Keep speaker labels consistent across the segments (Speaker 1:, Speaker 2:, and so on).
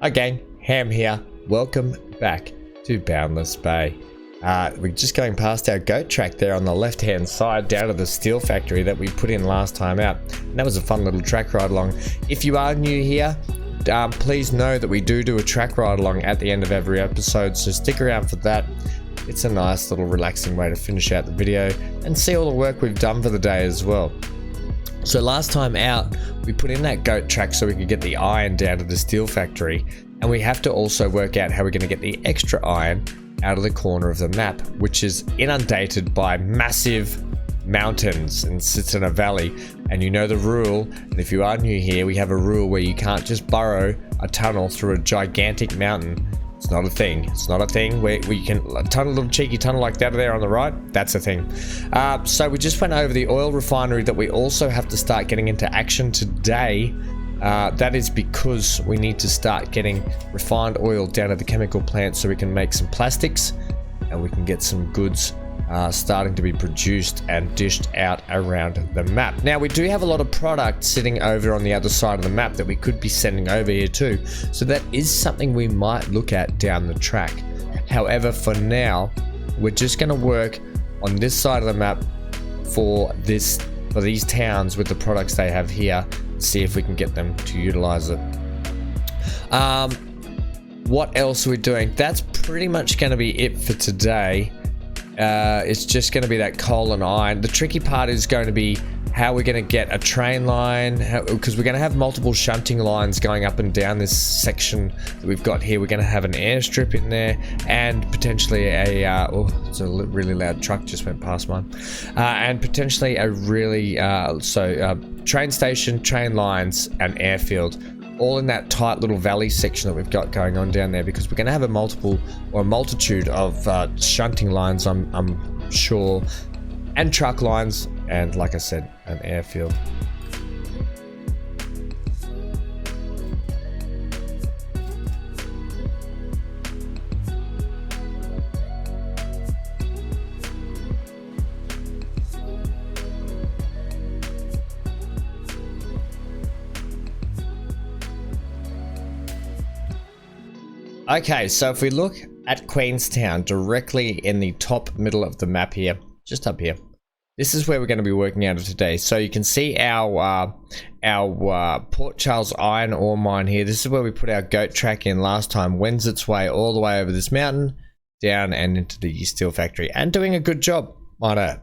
Speaker 1: Hi gang, Ham here. Welcome back to Boundless Bay. We're just going past our goat track there on the left hand side down to the steel factory that we put in last time out. And that was a fun little track ride along. If you are new here, please know that we do a track ride along at the end of every episode, so stick around for that. It's a nice little relaxing way to finish out the video and see all the work we've done for the day as well. So last time out, we put in that goat track so we could get the iron down to the steel factory, and we have to also work out how we're going to get the extra iron out of the corner of the map, which is inundated by massive mountains and sits in a valley. And you know the rule, and if you are new here, we have a rule where you can't just burrow a tunnel through a gigantic mountain. It's not a thing. It's not a thing where you can a little cheeky tunnel like that there on the right. That's a thing. So we just went over the oil refinery that we also have to start getting into action today. That is because we need to start getting refined oil down at the chemical plant so we can make some plastics and we can get some goods starting to be produced and dished out around the map. Now we do have a lot of product sitting over on the other side of the map that we could be sending over here too, so that is something we might look at down the track. However, for now we're just going to work on this side of the map for these towns with the products they have here, see if we can get them to utilize it. What else are we doing? That's pretty much going to be it for today. It's just going to be that coal and iron. The tricky part is going to be how we're going to get a train line, because we're going to have multiple shunting lines going up and down this section that we've got here. We're going to have an airstrip in there and potentially it's a really loud truck just went past mine, and potentially a really train station, train lines and airfield, all in that tight little valley section that we've got going on down there, because we're going to have a multitude of shunting lines, I'm sure, and truck lines, and like I said, an airfield. Okay, so if we look at Queenstown directly in the top middle of the map here, just up here, this is where we're going to be working out of today. So you can see our Port Charles iron ore mine here. This is where we put our goat track in last time. Wends its way all the way over this mountain, down and into the steel factory, and doing a good job, might add.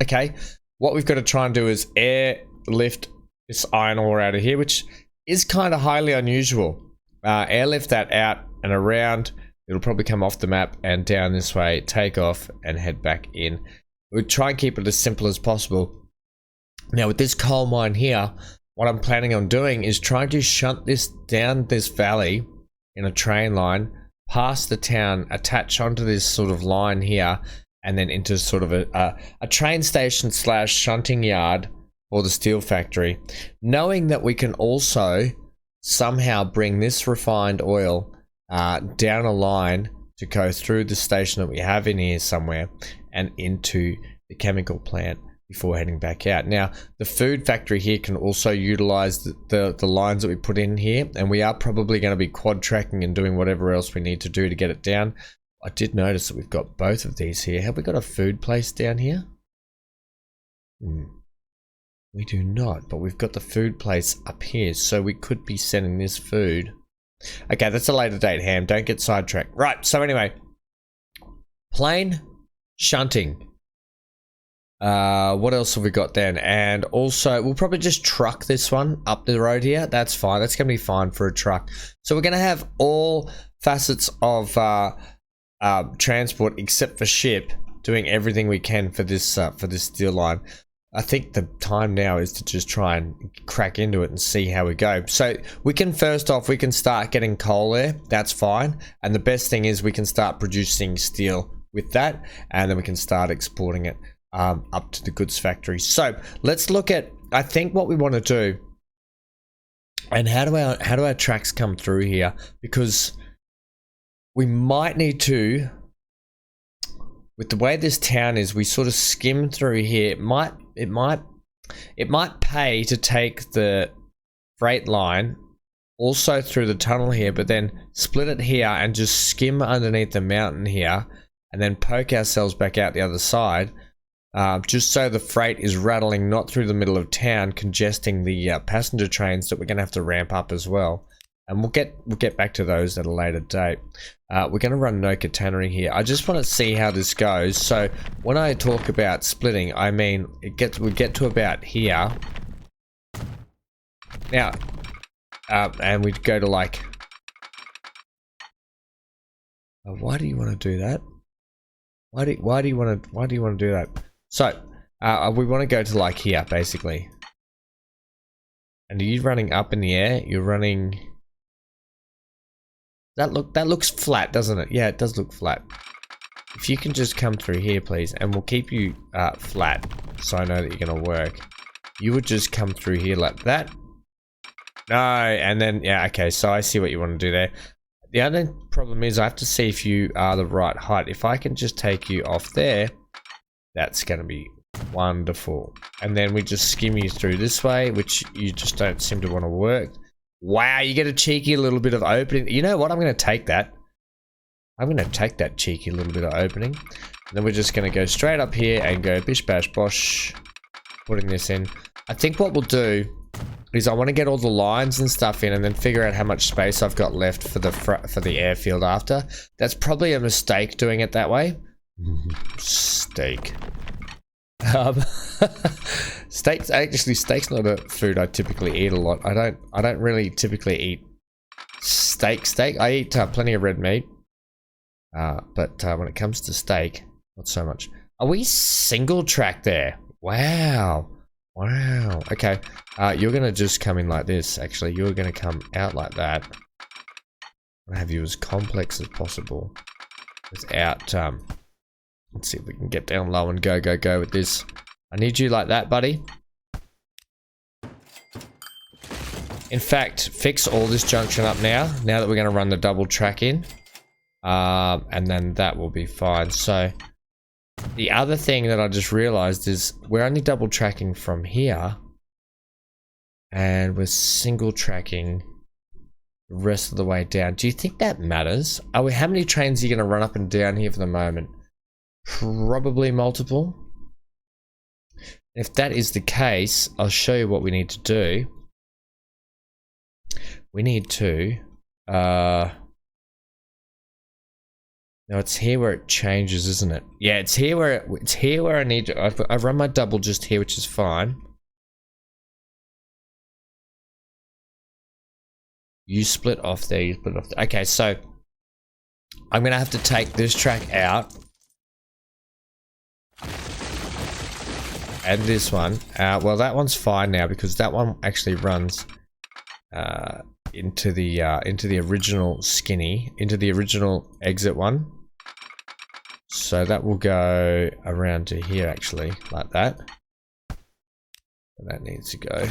Speaker 1: Okay, what we've got to try and do is airlift this iron ore out of here, which is kind of highly unusual. Airlift that out and around. It'll probably come off the map and down this way, take off and head back in. We'll try and keep it as simple as possible. Now with this coal mine here, what I'm planning on doing is trying to shunt this down this valley in a train line past the town, attach onto this sort of line here, and then into sort of a train station / shunting yard for the steel factory, knowing that we can also somehow bring this refined oil down a line to go through the station that we have in here somewhere and into the chemical plant before heading back out. Now the food factory here can also utilize the lines that we put in here, and we are probably going to be quad tracking and doing whatever else we need to do to get it down. I did notice that we've got both of these here. Have we got a food place down here? We do not, but we've got the food place up here, so we could be sending this food. Okay, that's a later date, Ham. Don't get sidetracked. Right, so anyway. Plane shunting. What else have we got then? And also, we'll probably just truck this one up the road here. That's fine. That's going to be fine for a truck. So we're going to have all facets of transport except for ship doing everything we can for this steel line. I think the time now is to just try and crack into it and see how we go. So we can we can start getting coal there. That's fine. And the best thing is we can start producing steel with that, and then we can start exporting it up to the goods factory. So let's look at, I think, what we want to do, and how do our tracks come through here, because we might need to, with the way this town is, we sort of skim through here. It might pay to take the freight line also through the tunnel here, but then split it here and just skim underneath the mountain here, and then poke ourselves back out the other side, just so the freight is rattling not through the middle of town, congesting the passenger trains that we're going to have to ramp up as well. And we'll get back to those at a later date. We're going to run Noka Tannery here. I just want to see how this goes. So when I talk about splitting, I mean we get to about here. Now, and we'd go to like. Why do you want to do that? Why do you want to do that? So we want to go to like here basically. And are you running up in the air? You're running. That looks flat, doesn't it? Yeah, it does look flat. If you can just come through here, please, and we'll keep you flat, so I know that you're gonna work. You would just come through here like that. No, and then yeah, okay. So I see what you want to do there. The other problem is I have to see if you are the right height. If I can just take you off there, that's gonna be wonderful. And then we just skim you through this way, which you just don't seem to want to work. Wow, you get a cheeky little bit of opening. You know what? I'm going to take that. I'm going to take that cheeky little bit of opening. And then we're just going to go straight up here and go bish bash bosh. Putting this in. I think what we'll do is I want to get all the lines and stuff in and then figure out how much space I've got left for the airfield after. That's probably a mistake doing it that way. Steak. Steak's not a food I typically eat a lot. I don't really typically eat steak. I eat plenty of red meat, but when it comes to steak, not so much. Are we single track there? Wow. Okay, you're gonna just come in like this. Actually, you're gonna come out like that. I'll have you as complex as possible without let's see if we can get down low and go with this. I need you like that, buddy. In fact, fix all this junction up now that we're going to run the double track in. And then that will be fine. So, the other thing that I just realized is we're only double tracking from here. And we're single tracking the rest of the way down. Do you think that matters? How many trains are you going to run up and down here for the moment? Probably multiple. If that is the case, I'll show you what we need to do. We need to no, it's here where it changes, isn't it? Yeah, it's here where I need to. I've run my double just here, which is fine. You split off there, you split off there. Okay, so I'm gonna have to take this track out. And this one, well, that one's fine now because that one actually runs into the original skinny, into the original exit one. So that will go around to here actually, like that. That needs to go.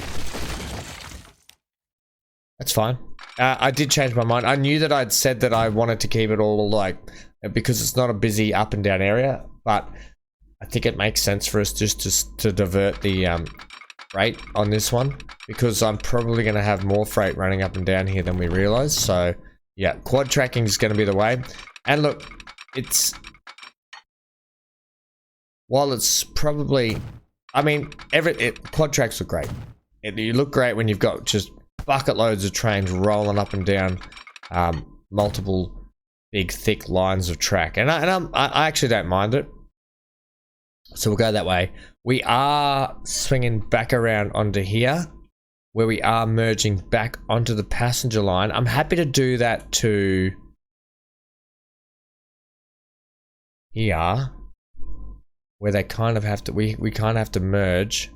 Speaker 1: That's fine. I did change my mind. I knew that I'd said that I wanted to keep it all like because it's not a busy up and down area, but I think it makes sense for us just to divert the freight on this one because I'm probably going to have more freight running up and down here than we realize. So yeah, quad tracking is going to be the way. And look, while it's probably, I mean, quad tracks look great. You look great when you've got just bucket loads of trains rolling up and down multiple big thick lines of track, and I actually don't mind it. So we'll go that way. We are swinging back around onto here, where we are merging back onto the passenger line. I'm happy to do that to here, where they kind of have to. We kind of have to merge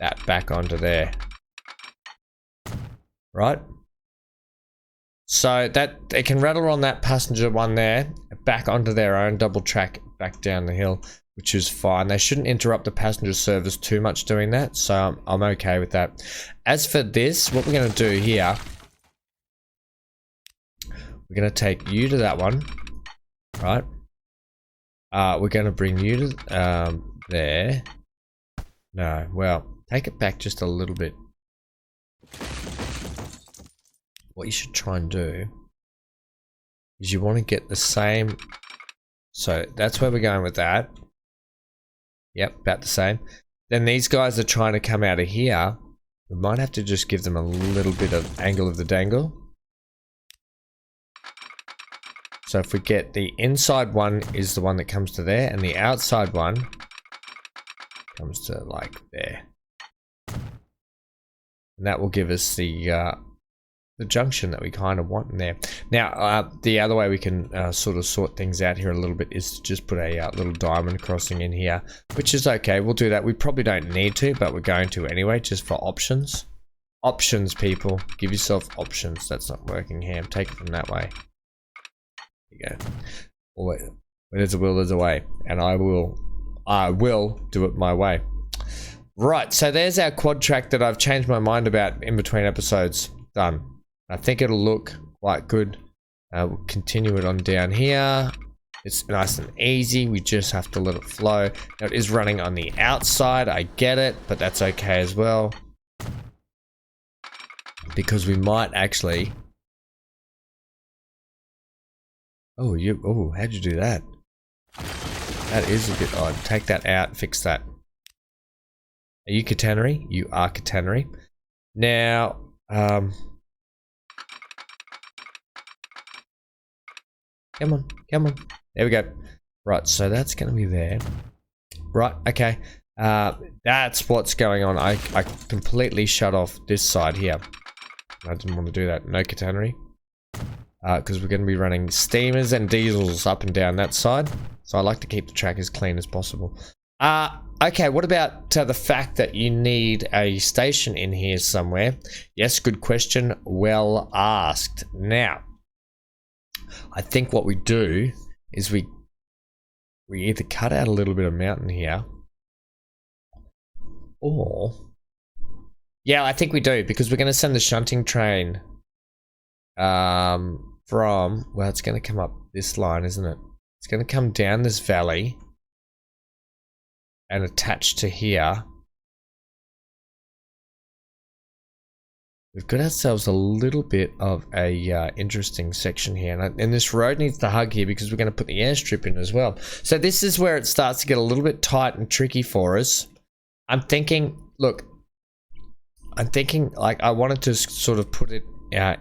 Speaker 1: that back onto there, right? So that it can rattle on that passenger one there, back onto their own double track, back down the hill, which is fine. They shouldn't interrupt the passenger service too much doing that, so I'm okay with that. As for this, what we're going to do here, we're going to take you to that one, right? We're going to bring you to there. No, well, take it back just a little bit. what you should try and do is you want to get the same. So that's where we're going with that. Yep, about the same. Then these guys are trying to come out of here. We might have to just give them a little bit of angle of the dangle. So if we get the inside one is the one that comes to there, and the outside one comes to like there. And that will give us the junction that we kind of want in there. Now, the other way we can sort of sort things out here a little bit is to just put a little diamond crossing in here, which is okay. We'll do that. We probably don't need to, but we're going to anyway, just for options. Options, people. Give yourself options. That's not working here. Take it from that way. There you go. Where there's a will, there's a way. And I will do it my way. Right, so there's our quad track that I've changed my mind about in between episodes. Done. I think it'll look quite good. We'll continue it on down here. It's nice and easy. We just have to let it flow. Now it is running on the outside. I get it, but that's okay as well. Because we might actually... Oh, how'd you do that? That is a bit odd. Take that out, fix that. Are you catenary? You are catenary. Now, come on. There we go. Right, so that's going to be there. Right, okay. That's what's going on. I completely shut off this side here. I didn't want to do that. No catenary. Because we're going to be running steamers and diesels up and down that side. So I like to keep the track as clean as possible. Okay, what about the fact that you need a station in here somewhere? Yes, good question. Well asked. Now, I think what we do is we either cut out a little bit of mountain here, or... Yeah, I think we do, because we're going to send the shunting train from... Well, it's going to come up this line, isn't it? It's going to come down this valley and attach to here. We've got ourselves a little bit of a interesting section here, and this road needs to hug here because we're going to put the airstrip in as well. So this is where it starts to get a little bit tight and tricky for us. I'm thinking, look, like I wanted to sort of put it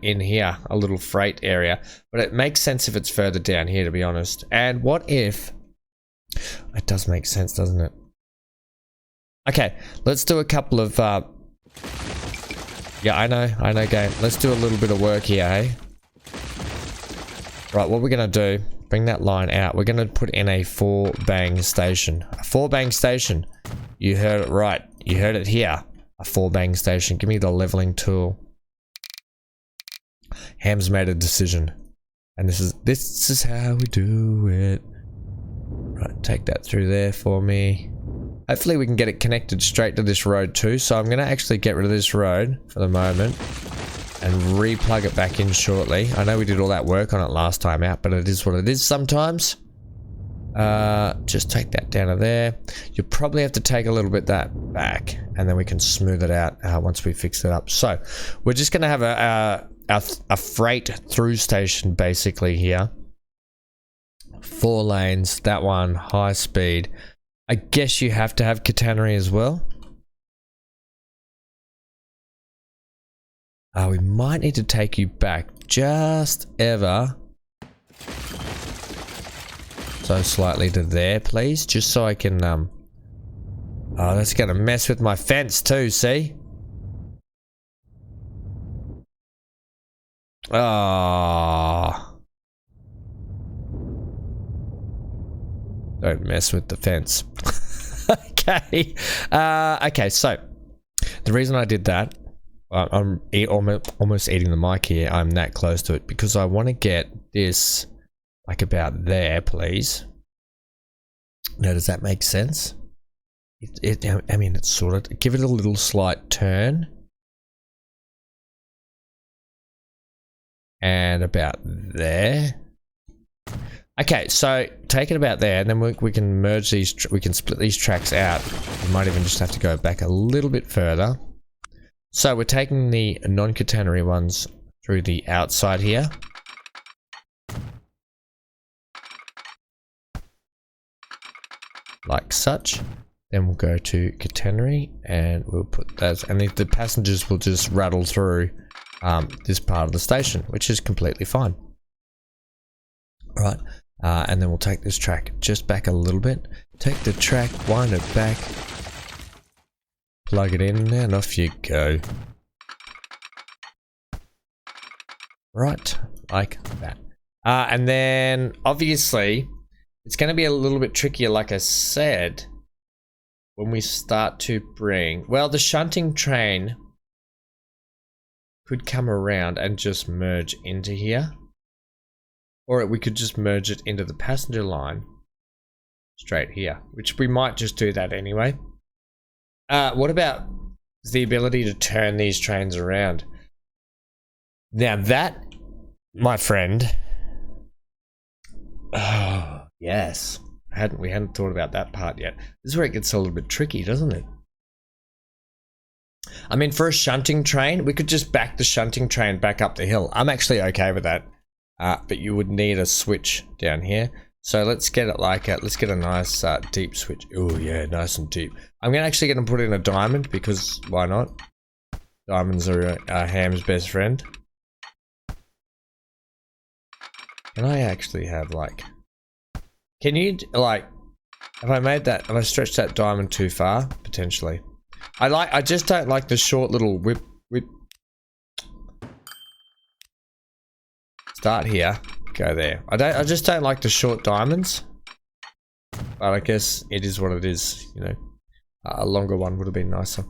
Speaker 1: in here, a little freight area, but it makes sense if it's further down here, to be honest. And what if... It does make sense, doesn't it? Okay, let's do a couple of... Yeah, I know, game. Let's do a little bit of work here, hey? Right, what we're going to do, bring that line out. We're going to put in a 4-bang station. A 4-bang station. You heard it right. You heard it here. A 4-bang station. Give me the leveling tool. Ham's made a decision. And this is how we do it. Right, take that through there for me. Hopefully we can get it connected straight to this road too. So I'm going to actually get rid of this road for the moment and re-plug it back in shortly. I know we did all that work on it last time out, but it is what it is sometimes. Just take that down to there. You'll probably have to take a little bit that back, and then we can smooth it out once we fix it up. So we're just going to have a freight through station basically here. 4 lanes, that one, high speed. I guess you have to have catenary as well. We might need to take you back just ever so slightly to there, please, just so I can oh, that's gonna mess with my fence too, see? Ah. Don't mess with the fence. Okay. Okay, so the reason I did that, I'm almost eating the mic here. I'm that close to it because I want to get this like about there, please. Now, does that make sense? I mean, it's sort of... Give it a little slight turn. And about there. Okay, so take it about there, and then we can merge these, we can split these tracks out. We might even just have to go back a little bit further. So we're taking the non-catenary ones through the outside here. Like such. Then we'll go to catenary and we'll put those, and if the passengers will just rattle through this part of the station, which is completely fine. All right, and then we'll take this track just back a little bit. Take the track, wind it back, plug it in, and off you go. Right, like that. And then obviously it's going to be a little bit trickier, like I said, when we start to bring, well, the shunting train could come around and just merge into here, or we could just merge it into the passenger line straight here, which we might just do that anyway. What about the ability to turn these trains around? Now that, my friend, oh yes, we hadn't thought about that part yet. This is where it gets a little bit tricky, doesn't it? I mean, for a shunting train, we could just back the shunting train back up the hill. I'm actually okay with that, but you would need a switch down here. So let's get it like let's get a nice deep switch. Oh yeah, nice and deep. I'm actually going to put in a diamond because why not? Diamonds are Ham's best friend. Can I actually have like? Can you like? Have I stretched that diamond too far? Potentially. I just don't like the short little whip. Start here, go there. I just don't like the short diamonds. But I guess it is what it is, you know. A longer one would have been nicer.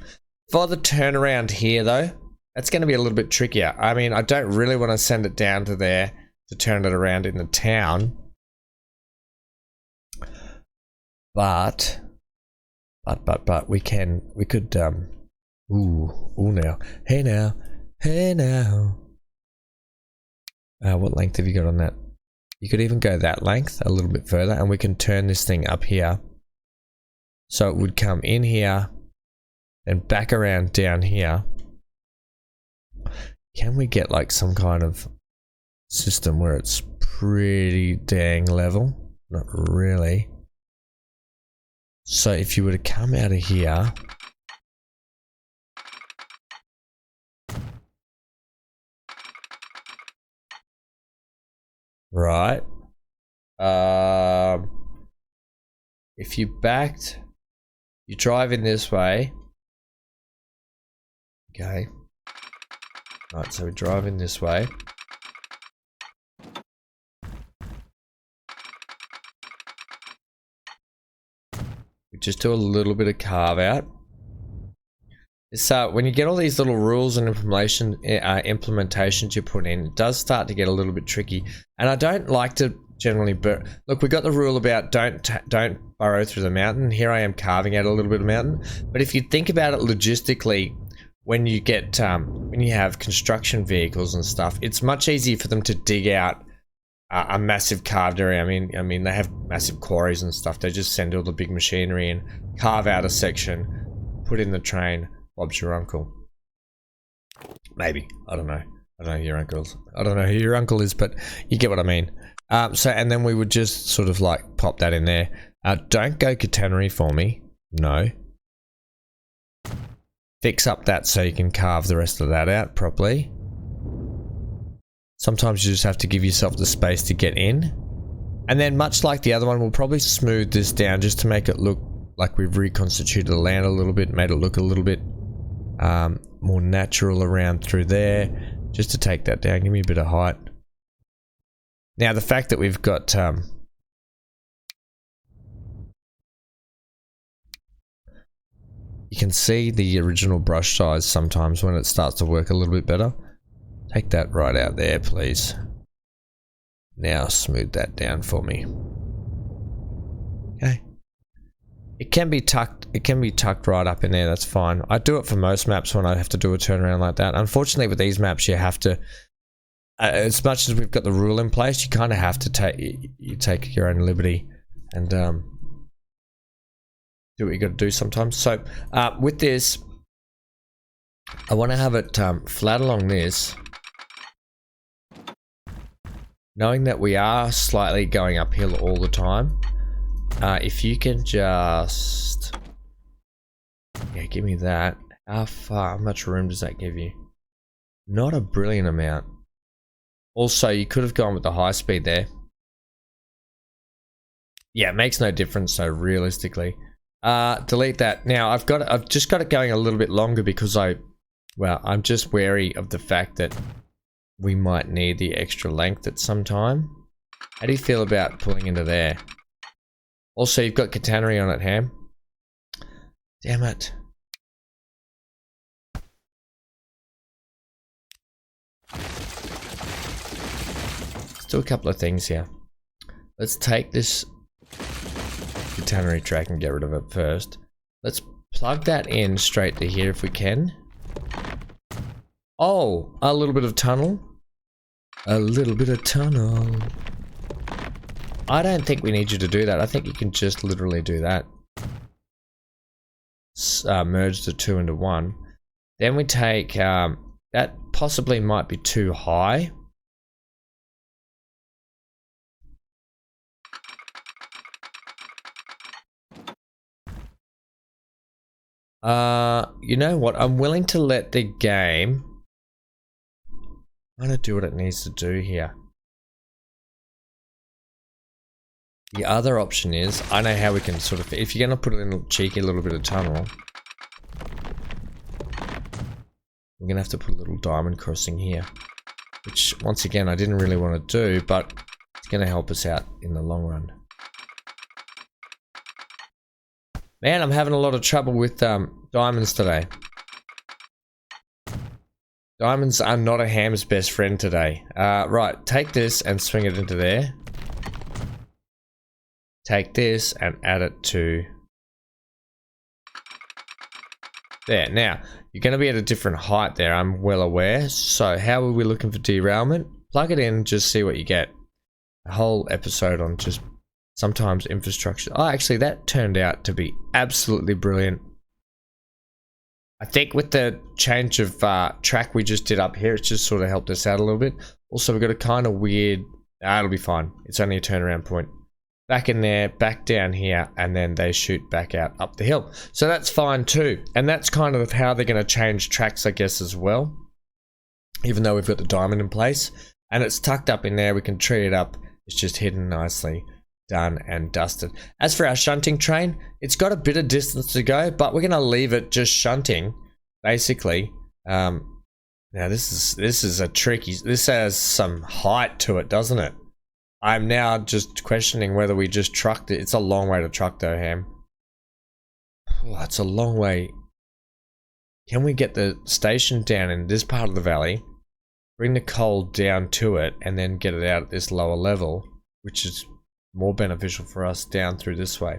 Speaker 1: For the turnaround here though, that's going to be a little bit trickier. I mean, I don't really want to send it down to there to turn it around in the town. But we could now. Hey now. What length have you got on that? You could even go that length a little bit further, and we can turn this thing up here. So it would come in here and back around down here. Can we get like some kind of system where it's pretty dang level? Not really. So if you were to come out of here, right, if you backed, you drive in this way, okay, right, so we drive in this way. Just do a little bit of carve out. So when you get all these little rules and implementations you put in, it does start to get a little bit tricky. And I don't like to generally look, we got the rule about don't burrow through the mountain. Here I am carving out a little bit of mountain. But if you think about it logistically, when you get when you have construction vehicles and stuff, it's much easier for them to dig out a massive carved area. I mean, they have massive quarries and stuff. They just send all the big machinery and carve out a section, put in the train. Bob's your uncle. Maybe. I don't know. I don't know who your uncle is, but you get what I mean. So, and then we would just sort of like pop that in there. Don't go catenary for me. No. Fix up that so you can carve the rest of that out properly. Sometimes you just have to give yourself the space to get in. And then much like the other one, we'll probably smooth this down just to make it look like we've reconstituted the land a little bit, made it look a little bit more natural around through there, just to take that down, give me a bit of height. Now the fact that we've got you can see the original brush size sometimes when it starts to work a little bit better. Take that right out there, please. Now smooth that down for me. Okay. It can be tucked right up in there, that's fine. I do it for most maps when I have to do a turnaround like that. Unfortunately with these maps you have to, as much as we've got the rule in place, you kind of have to take your own liberty and do what you got to do sometimes. So with this, I want to have it flat along this. knowing that we are slightly going uphill all the time, if you can just, yeah, give me that. How much room does that give you? Not a brilliant amount. Also, you could have gone with the high speed there. Yeah, it makes no difference, so realistically. Delete that. Now, I've just got it going a little bit longer because I'm just wary of the fact that we might need the extra length at some time. How do you feel about pulling into there? Also, you've got catenary on it, Ham. Damn it. Let's do a couple of things here. Let's take this catenary track and get rid of it first. Let's plug that in straight to here if we can. Oh, a little bit of tunnel. A little bit of tunnel. I don't think we need you to do that. I think you can just literally do that. Merge the two into one. Then we take, that possibly might be too high. You know what? I'm willing to let the game. I'm gonna do what it needs to do here. The other option is, I know how we can sort of, if you're gonna put it in a cheeky little bit of tunnel, we're gonna have to put a little diamond crossing here, which once again I didn't really want to do, but it's gonna help us out in the long run. Man, I'm having a lot of trouble with diamonds today. Diamonds are not a ham's best friend today. Right, take this and swing it into there. Take this and add it to there. Now, you're going to be at a different height there, I'm well aware. So how are we looking for derailment? Plug it in, just see what you get. A whole episode on just sometimes infrastructure. Oh, actually, that turned out to be absolutely brilliant. I think with the change of track we just did up here, it's just sort of helped us out a little bit. Also, we've got a kind of weird... it'll be fine. It's only a turnaround point. Back in there, back down here, and then they shoot back out up the hill. So that's fine too. And that's kind of how they're going to change tracks, I guess, as well. Even though we've got the diamond in place. And it's tucked up in there, we can tree it up. It's just hidden nicely. Done and dusted. As for our shunting train, it's got a bit of distance to go, but we're going to leave it just shunting, basically. Now this is a tricky... This has some height to it, doesn't it? I'm now just questioning whether we just trucked it. It's a long way to truck though, Ham. Oh, it's a long way. Can we get the station down in this part of the valley, bring the coal down to it, and then get it out at this lower level, which is more beneficial for us down through this way?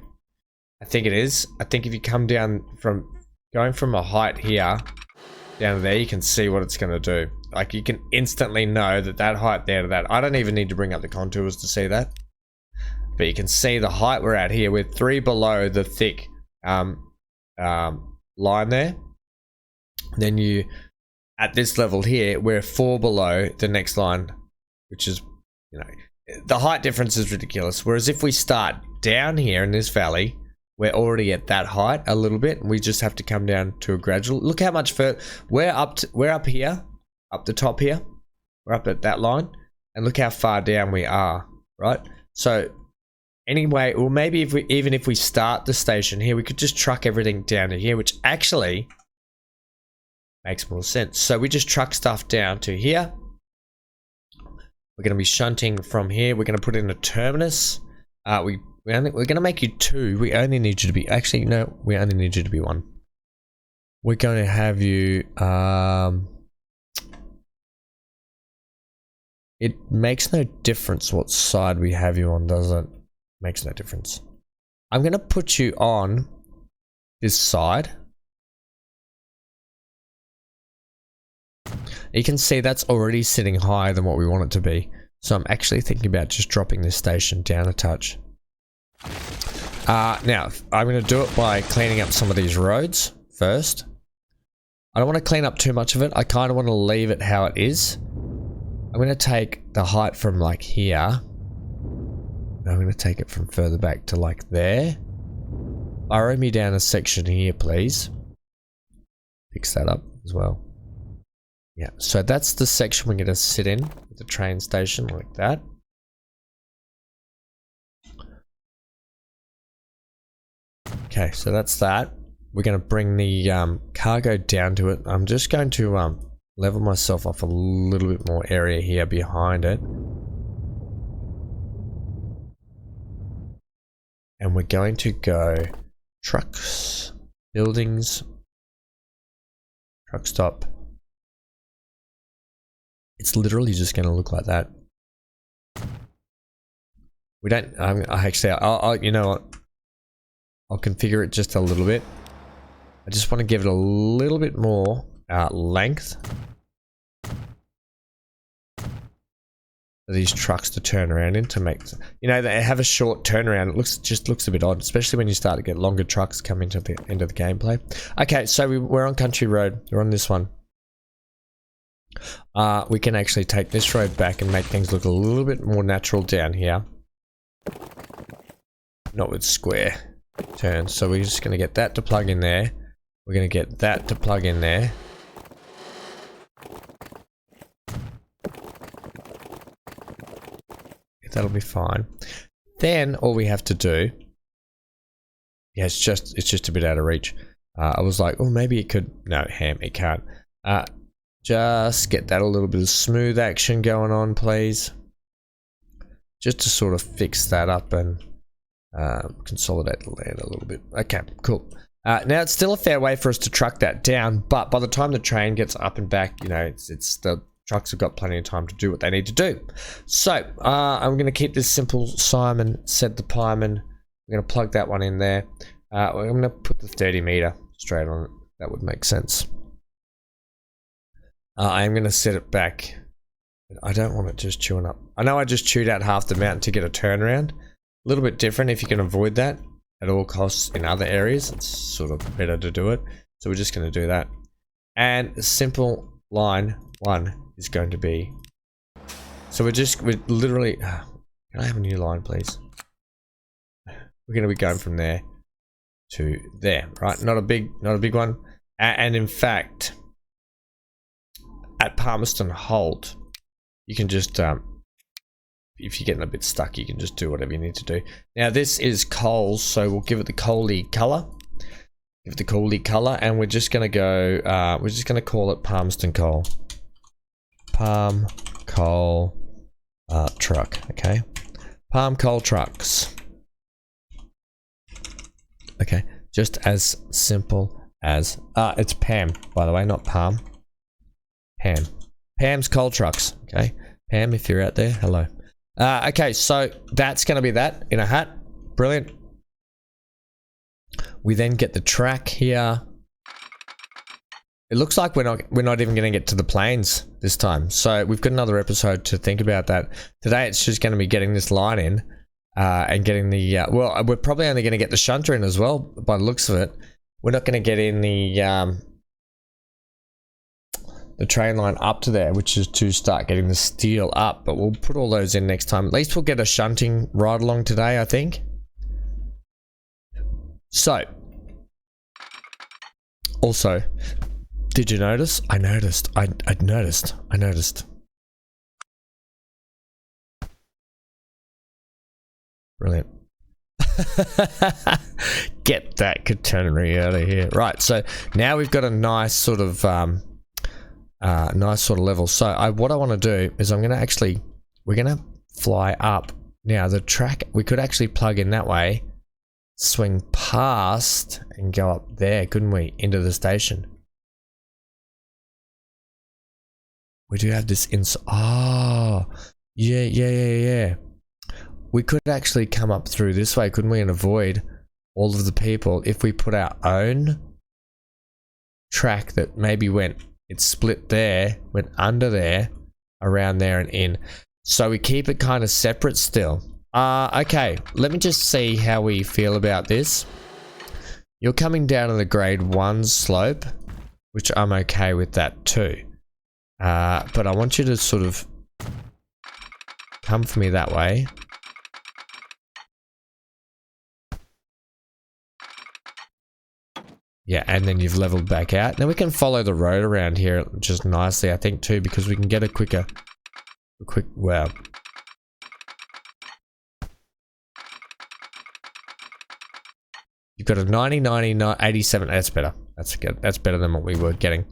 Speaker 1: I think it is. I think if you come down from going from a height here down to there, you can see what it's going to do. Like, you can instantly know that that height there to that. I don't even need to bring up the contours to see that. But you can see the height we're at here. We're 3 below the thick line there. Then you, at this level here, we're 4 below the next line, which is, you know, the height difference is ridiculous. Whereas if we start down here in this valley, we're already at that height a little bit. We just have to come down to a gradual. Look how much further we're up here, up the top here. We're up at that line, and look how far down we are, right? So anyway, or maybe even if we start the station here, we could just truck everything down to here, which actually makes more sense. So we just truck stuff down to here. We're going to be shunting from here. We're going to put in a terminus. We're going to make you 2. We only need you to be... Actually, no, we only need you to be 1. We're going to have you... It makes no difference what side we have you on, does it? Makes no difference. I'm going to put you on this side. You can see that's already sitting higher than what we want it to be. So I'm actually thinking about just dropping this station down a touch. Now, I'm going to do it by cleaning up some of these roads first. I don't want to clean up too much of it. I kind of want to leave it how it is. I'm I'm going to take the height from like here. I'm going to take it from further back to like there. Burrow me down a section here, please. Fix that up as well. Yeah, so that's the section we're going to sit in with the train station like that. Okay, so that's that. We're going to bring the cargo down to it. I'm just going to level myself off a little bit more area here behind it. And we're going to go trucks, buildings, truck stop. It's literally just going to look like that. We don't, I'll you know what? I'll configure it just a little bit. I just want to give it a little bit more length for these trucks to turn around in to make, you know, they have a short turnaround. It just looks a bit odd, especially when you start to get longer trucks come into the end of the gameplay. Okay, so we're on country road. We're on this one. We can actually take this road back and make things look a little bit more natural down here. Not with square turns. So we're just going to get that to plug in there. We're going to get that to plug in there. That'll be fine. Then all we have to do, yeah, it's just a bit out of reach. I was like, oh, maybe it could. No, it can't. Just get that a little bit of smooth action going on, please. Just to sort of fix that up and consolidate the land a little bit. Okay, cool. Now it's still a fair way for us to truck that down, but by the time the train gets up and back, you know, it's the trucks have got plenty of time to do what they need to do. So I'm going to keep this simple. Simon said the pieman. We're going to plug that one in there. I'm going to put the 30 meter straight on it. That would make sense. I'm going to set it back. I don't want it just chewing up. I know I just chewed out half the mountain to get a turnaround. A little bit different if you can avoid that at all costs in other areas. It's sort of better to do it. So we're just going to do that. And a simple line one is going to be, so we're literally, can I have a new line please? We're going to be going from there to there, right? Not a big one. And in fact, at Palmerston Holt, you can just if you're getting a bit stuck, you can just do whatever you need to do. Now this is coal, so we'll give it the coaly color. Give it the coaly color, and we're just gonna go. We're just gonna call it Palmerston Coal. Palm Coal truck. Okay, Palm Coal trucks. Okay, just as simple as it's Pam, by the way, not Palm. Pam. Pam's coal trucks. Okay, Pam, if you're out there, hello. Okay, so that's going to be that in a hat. Brilliant. We then get the track here. It looks like we're not even going to get to the plains this time. So we've got another episode to think about that. Today it's just going to be getting this line in and getting the well, we're probably only going to get the shunter in as well by the looks of it. We're not going to get in the train line up to there, which is to start getting the steel up, but we'll put all those in next time. At least we'll get a shunting ride along today, I think. So, also, did you notice? I noticed. I noticed. Brilliant. Get that catenary out of here. Right, so now we've got a nice sort of level. So what I want to do is we're gonna fly up. Now the track, we could actually plug in that way, swing past and go up there, couldn't we, into the station? We do have this yeah. We could actually come up through this way, couldn't we, and avoid all of the people if we put our own track that maybe it split there, went under there, around there and in. So we keep it kind of separate still. Okay, let me just see how we feel about this. You're coming down on the grade 1 slope, which I'm okay with that too. But I want you to sort of come for me that way. Yeah, and then you've leveled back out. Now we can follow the road around here just nicely, I think, too, because we can get a quick, wow. You've got a 90, 90, 87. That's better. That's good. That's better than what we were getting.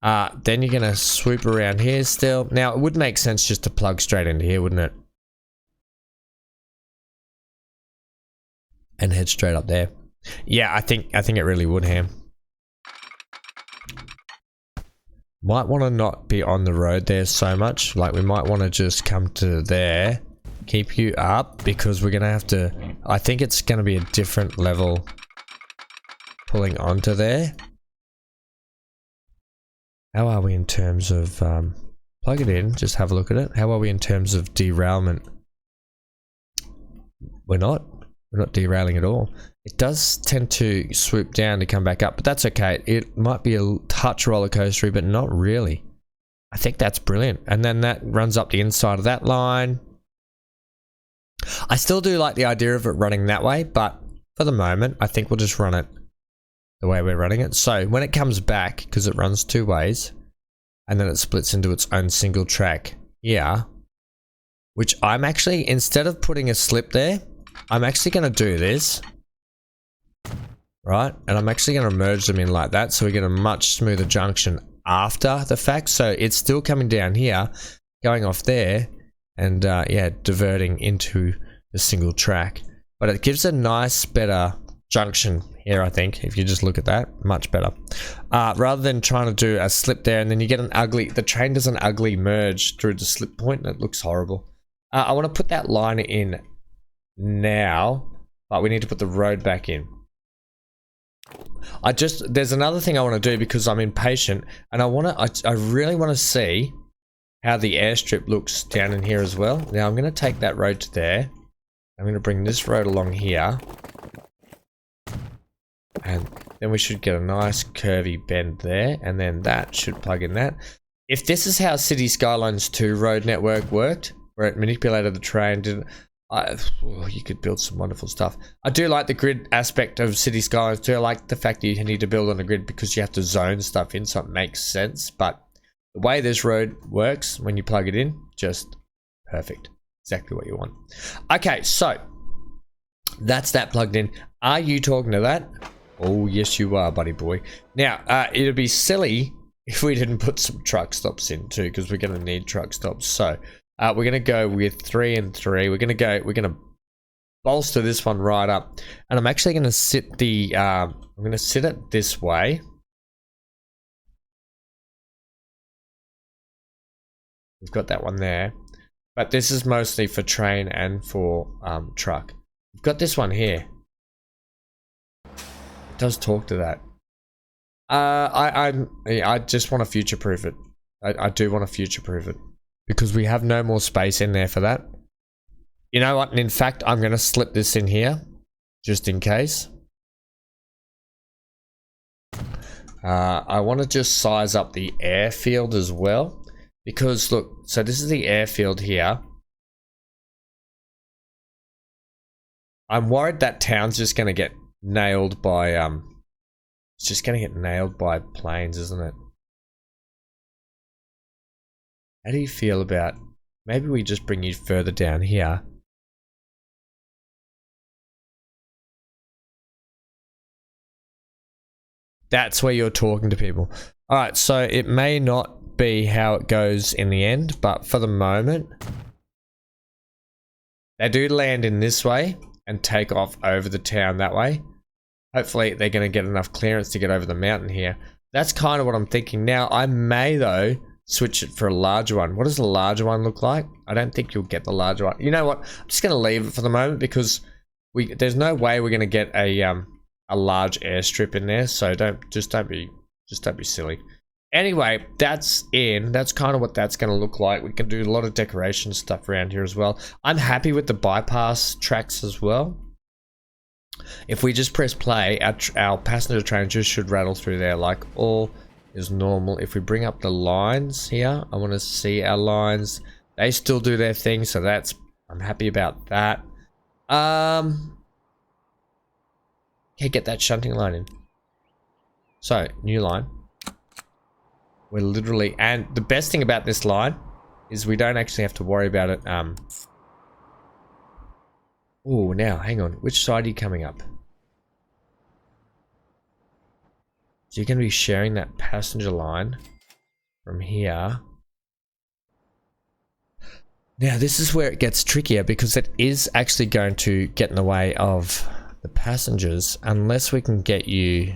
Speaker 1: Then you're going to swoop around here still. Now, it would make sense just to plug straight into here, wouldn't it? And head straight up there. Yeah, I think it really would, Ham. Might want to not be on the road there so much. Like, we might want to just come to there. Keep you up, because we're going to have to... I think it's going to be a different level pulling onto there. How are we in terms of... plug it in, just have a look at it. How are we in terms of derailment? We're not derailing at all. It does tend to swoop down to come back up, but that's okay. It might be a touch roller coastery, but not really. I think that's brilliant. And then that runs up the inside of that line. I still do like the idea of it running that way, but for the moment, I think we'll just run it the way we're running it. So when it comes back, because it runs two ways, and then it splits into its own single track here, which I'm actually, instead of putting a slip there, I'm actually going to do this, right? And I'm actually going to merge them in like that, so we get a much smoother junction after the fact. So it's still coming down here, going off there, and yeah, diverting into the single track. But it gives a nice, better junction here, I think, if you just look at that, much better. Rather than trying to do a slip there, and then you get an ugly, the train does an ugly merge through the slip point, and it looks horrible. I want to put that line in now, but we need to put the road back in. There's another thing I want to do, because I'm impatient, and I really want to see how the airstrip looks down in here as well. Now I'm going to take that road to there. I'm going to bring this road along here, and then we should get a nice curvy bend there, and then that should plug in that. If this is how City Skylines 2 road network worked, where it manipulated the train, you could build some wonderful stuff. I do like the grid aspect of City Skylines 2. I like the fact that you need to build on a grid because you have to zone stuff in, so it makes sense. But the way this road works when you plug it in, just perfect. Exactly what you want. Okay, so that's that plugged in. Are you talking to that? Oh, yes you are, buddy boy. Now, it'd be silly if we didn't put some truck stops in too, because we're going to need truck stops. So we're going to go with 3 and 3. We're going to bolster this one right up, and I'm actually going to sit the I'm going to sit it this way. We've got that one there, but this is mostly for train and for truck. We've got this one here. It does talk to that. I just want to future-proof it. I do want to future-proof it, because we have no more space in there for that. You know what? And in fact, I'm going to slip this in here, just in case. I want to just size up the airfield as well, because look, so this is the airfield here. I'm worried that town's just going to get nailed by, it's just going to get nailed by planes, isn't it? How do you feel about, maybe we just bring you further down here. That's where you're talking to people. Alright, so it may not be how it goes in the end, but for the moment, they do land in this way and take off over the town that way. Hopefully they're going to get enough clearance to get over the mountain here. That's kind of what I'm thinking. Now, I may, though, switch it for a larger one. What does the larger one look like? I don't think you'll get the larger one. You know what? I'm just going to leave it for the moment, because there's no way we're going to get a large airstrip in there. So don't be silly. Anyway, that's kind of what that's going to look like. We can do a lot of decoration stuff around here as well. I'm happy with the bypass tracks as well. If we just press play, our passenger train just should rattle through there like all is normal. If we bring up the lines here, I want to see our lines. They still do their thing, so I'm happy about that. Okay, get that shunting line in. So, new line. We're literally, and the best thing about this line is we don't actually have to worry about it. Oh, now, hang on. Which side are you coming up? So you're going to be sharing that passenger line from here. Now, this is where it gets trickier because it is actually going to get in the way of the passengers unless we can get you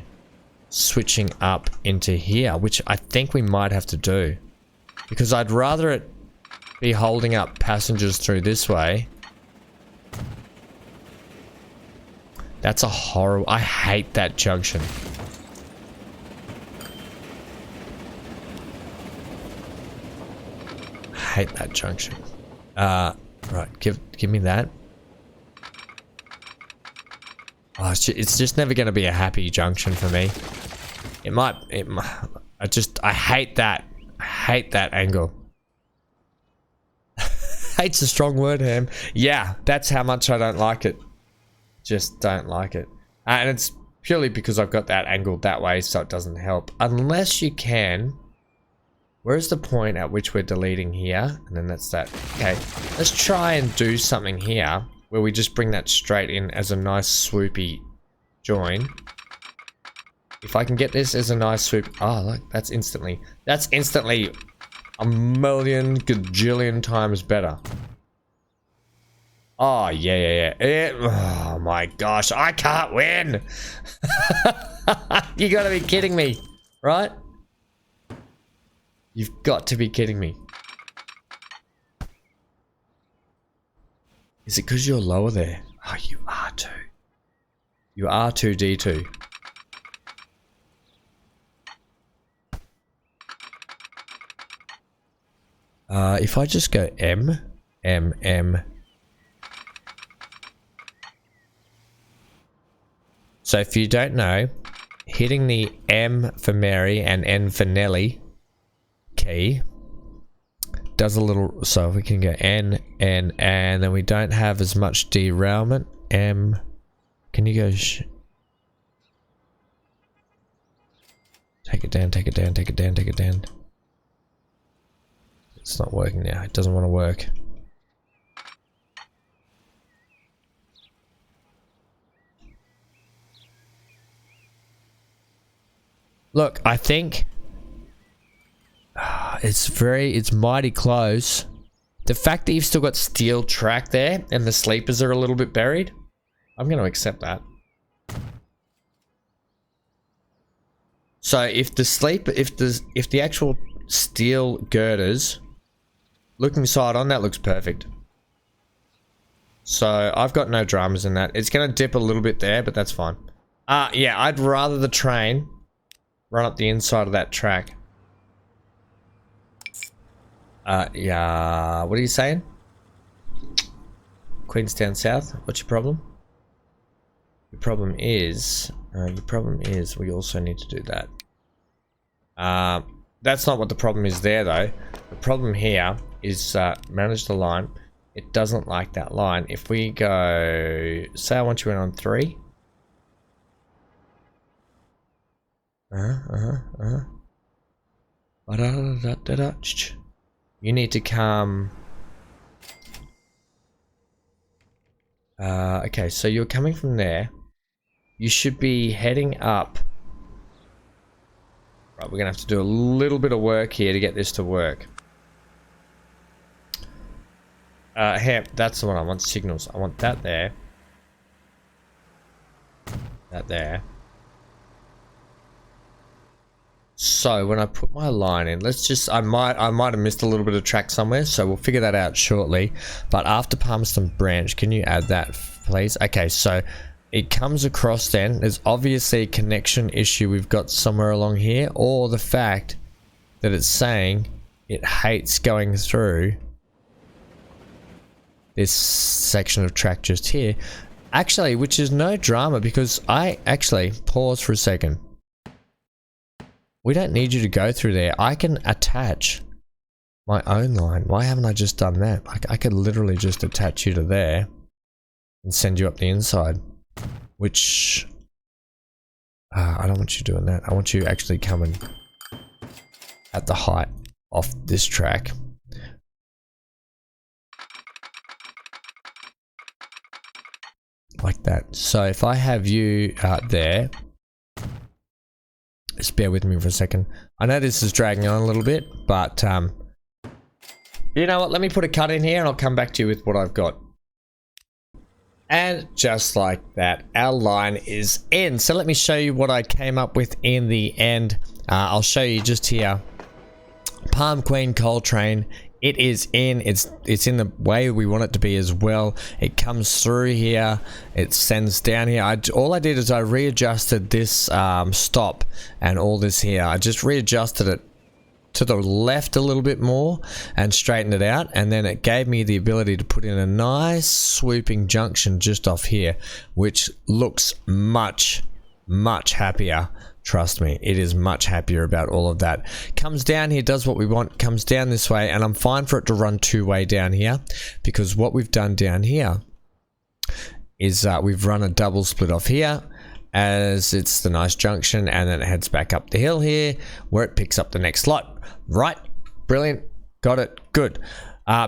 Speaker 1: switching up into here, which I think we might have to do. Because I'd rather it be holding up passengers through this way. That's a horrible... I hate that junction. I hate that junction. Right, give me that. Oh, it's just never going to be a happy junction for me. It might, I hate that. I hate that angle. Hate's a strong word, Ham. Yeah, that's how much I don't like it. Just don't like it. And it's purely because I've got that angled that way, so it doesn't help. Unless you can... Where's the point at which we're deleting here? And then that's that. Okay, let's try and do something here where we just bring that straight in as a nice swoopy join. If I can get this as a nice swoop... Oh, look, that's instantly a million gajillion times better. Oh, yeah. Oh my gosh, I can't win! You gotta be kidding me, right? You've got to be kidding me. Is it because you're lower there? Oh, you are too. You are 2D2. If I just go M. So if you don't know, hitting the M for Mary and N for Nelly key does a little, so we can go N, and then we don't have as much derailment. M, can you go take it down. It's not working now. It doesn't want to work. Look, I think it's mighty close. The fact that you've still got steel track there and the sleepers are a little bit buried, I'm going to accept that. So if the actual steel girders looking side on, that looks perfect. So I've got no dramas in that. It's going to dip a little bit there, but that's fine. Yeah, I'd rather the train run up the inside of that track. Yeah, what are you saying? Queenstown South, what's your problem? Your problem is we also need to do that. That's not what the problem is there though. The problem here is manage the line. It doesn't like that line. If we go, say I want you in on 3. You need to come. Okay, so you're coming from there. You should be heading up. Right, we're gonna have to do a little bit of work here to get this to work. Here, that's the one I want. Signals. I want that there. That there. So when I put my line in, let's just, I might have missed a little bit of track somewhere, so we'll figure that out shortly. But after Palmerston Branch, can you add that, please? Okay, so it comes across then. There's obviously a connection issue we've got somewhere along here, or the fact that it's saying it hates going through this section of track just here. Actually, which is no drama, because I actually, pause for a second. We don't need you to go through there. I can attach my own line. Why haven't I just done that? Like, I could literally just attach you to there and send you up the inside, which I don't want you doing that. I want you actually coming at the height off this track. Like that. So if I have you out there, just bear with me for a second. I know this is dragging on a little bit, but you know what? Let me put a cut in here and I'll come back to you with what I've got. And just like that, our line is in. So let me show you what I came up with in the end. I'll show you just here. Palm Queen Coltrane. It is in. It's in the way we want it to be as well. It comes through here. It sends down here. All I did is I readjusted this stop and all this here. I just readjusted it to the left a little bit more and straightened it out, and then it gave me the ability to put in a nice swooping junction just off here, which looks much happier. Trust me, it is much happier about all of that. Comes down here, does what we want, comes down this way, and I'm fine for it to run two-way down here, because what we've done down here is we've run a double split off here, as it's the nice junction, and then it heads back up the hill here, where it picks up the next lot. Right, brilliant, got it, good.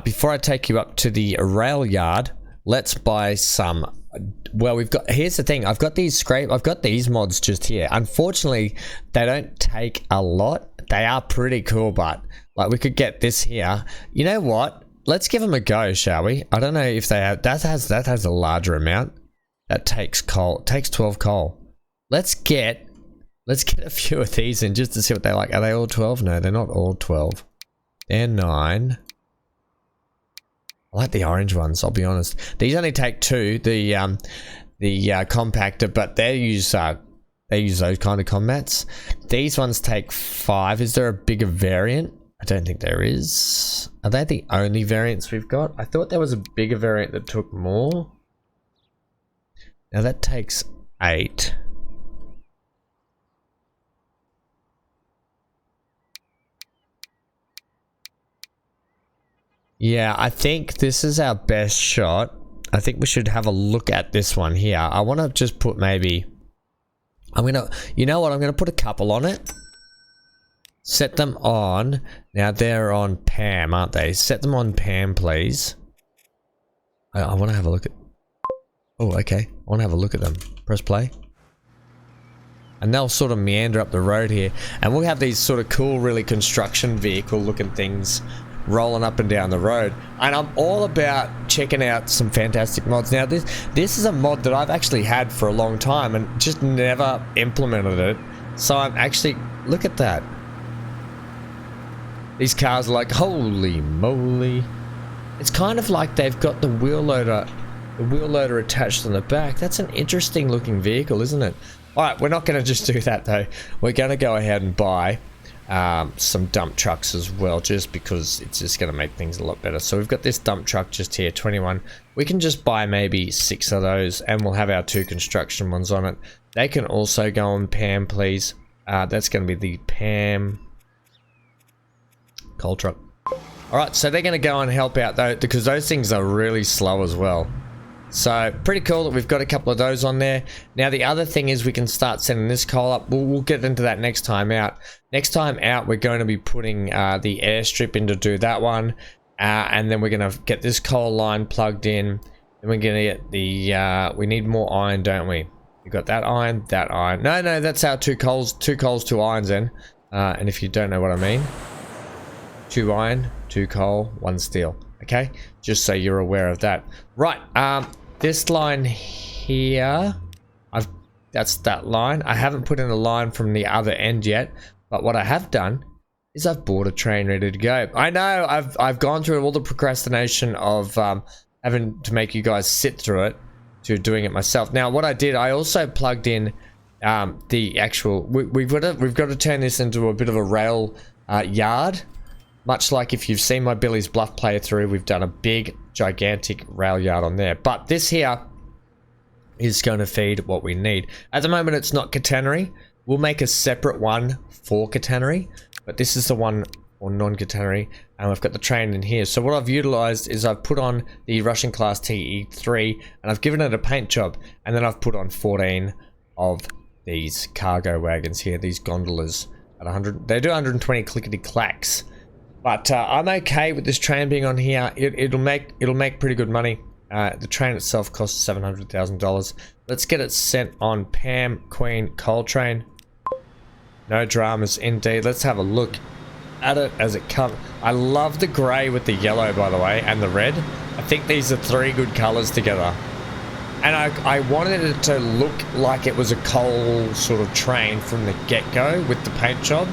Speaker 1: Before I take you up to the rail yard, let's buy some. Well, here's the thing, I've got these mods just here. Unfortunately, they don't take a lot. They are pretty cool, but like, we could get this here. You know what? Let's give them a go, shall we? I don't know if they have, that has a larger amount. That takes coal, takes 12 coal. Let's get a few of these in just to see what they like. Are they all 12? No, they're not all 12. They're 9. I like the orange ones, I'll be honest. These only take 2, the compactor, but they use those kind of combats. These ones take 5. Is there a bigger variant? I don't think there is. Are they the only variants we've got? I thought there was a bigger variant that took more. Now that takes 8. Yeah, I think this is our best shot. I think we should have a look at this one here. I want to just put maybe... you know what? I'm going to put a couple on it. Set them on. Now they're on Pam, aren't they? Set them on Pam, please. I want to have a look at... Oh, okay. I want to have a look at them. Press play. And they'll sort of meander up the road here. And we'll have these sort of cool, really construction vehicle looking things rolling up and down the road. And I'm all about checking out some fantastic mods. Now this is a mod that I've actually had for a long time and just never implemented it. So I'm actually, look at that. These cars are like, holy moly. It's kind of like they've got the wheel loader attached on the back. That's an interesting looking vehicle, isn't it? Alright, we're not going to just do that though. We're going to go ahead and buy some dump trucks as well, just because it's just going to make things a lot better. So we've got this dump truck just here, 21. We can just buy maybe 6 of those, and we'll have our 2 construction ones on it. They can also go on Pam, please. That's going to be the Pam coal truck. Alright, so they're going to go and help out though, because those things are really slow as well. So pretty cool that we've got a couple of those on there. Now the other thing is we can start sending this coal up. We'll get into that next time out. Next time out, we're going to be putting the airstrip in to do that one. And then we're going to get this coal line plugged in. Then we're going to get the... we need more iron, don't we? We got that iron, that iron. No, that's our 2 coals, 2 irons then. And if you don't know what I mean, 2 iron, 2 coal, 1 steel. Okay? Just so you're aware of that. Right, this line here, that's that line. I haven't put in a line from the other end yet, but what I have done is I've bought a train ready to go. I know I've gone through all the procrastination of having to make you guys sit through it to doing it myself. Now what I did, I also plugged in the actual, we've got to turn this into a bit of a rail yard. Much like if you've seen my Billy's Bluff playthrough, we've done a big, gigantic rail yard on there. But this here is going to feed what we need. At the moment, it's not catenary. We'll make a separate one for catenary, but this is the one or non-catenary, and we've got the train in here. So what I've utilized is I've put on the Russian class TE3 and I've given it a paint job, and then I've put on 14 of these cargo wagons here, these gondolas at 100. They do 120 clickety clacks, but I'm okay with this train being on here. It'll make pretty good money. The train itself costs $700,000. Let's get it sent on Pam Queen Coal Train. No dramas indeed. Let's have a look at it as it comes. I love the grey with the yellow, by the way, and the red. I think these are 3 good colours together. And I wanted it to look like it was a coal sort of train from the get-go with the paint job.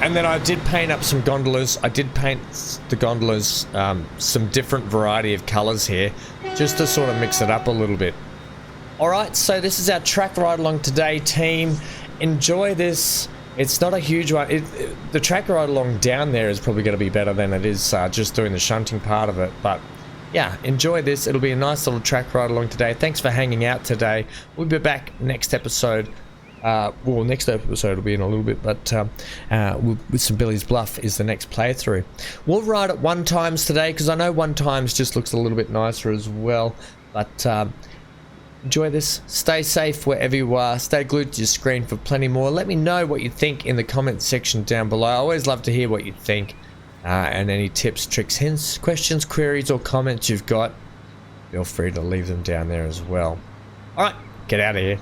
Speaker 1: And then I did paint up some gondolas. I did paint the gondolas some different variety of colours here, just to sort of mix it up a little bit. Alright, so this is our track ride along today, team. Enjoy this. It's not a huge one. The track ride along down there is probably going to be better than it is just doing the shunting part of it. But yeah, enjoy this. It'll be a nice little track ride along today. Thanks for hanging out today. We'll be back next episode. Well, next episode will be in a little bit, but with some Billy's Bluff is the next playthrough. We'll ride at 1 times today, because I know 1 times just looks a little bit nicer as well. But enjoy this. Stay safe wherever you are. Stay glued to your screen for plenty more. Let me know what you think in the comments section down below. I always love to hear what you think. And any tips, tricks, hints, questions, queries, or comments you've got, feel free to leave them down there as well. Alright, get out of here.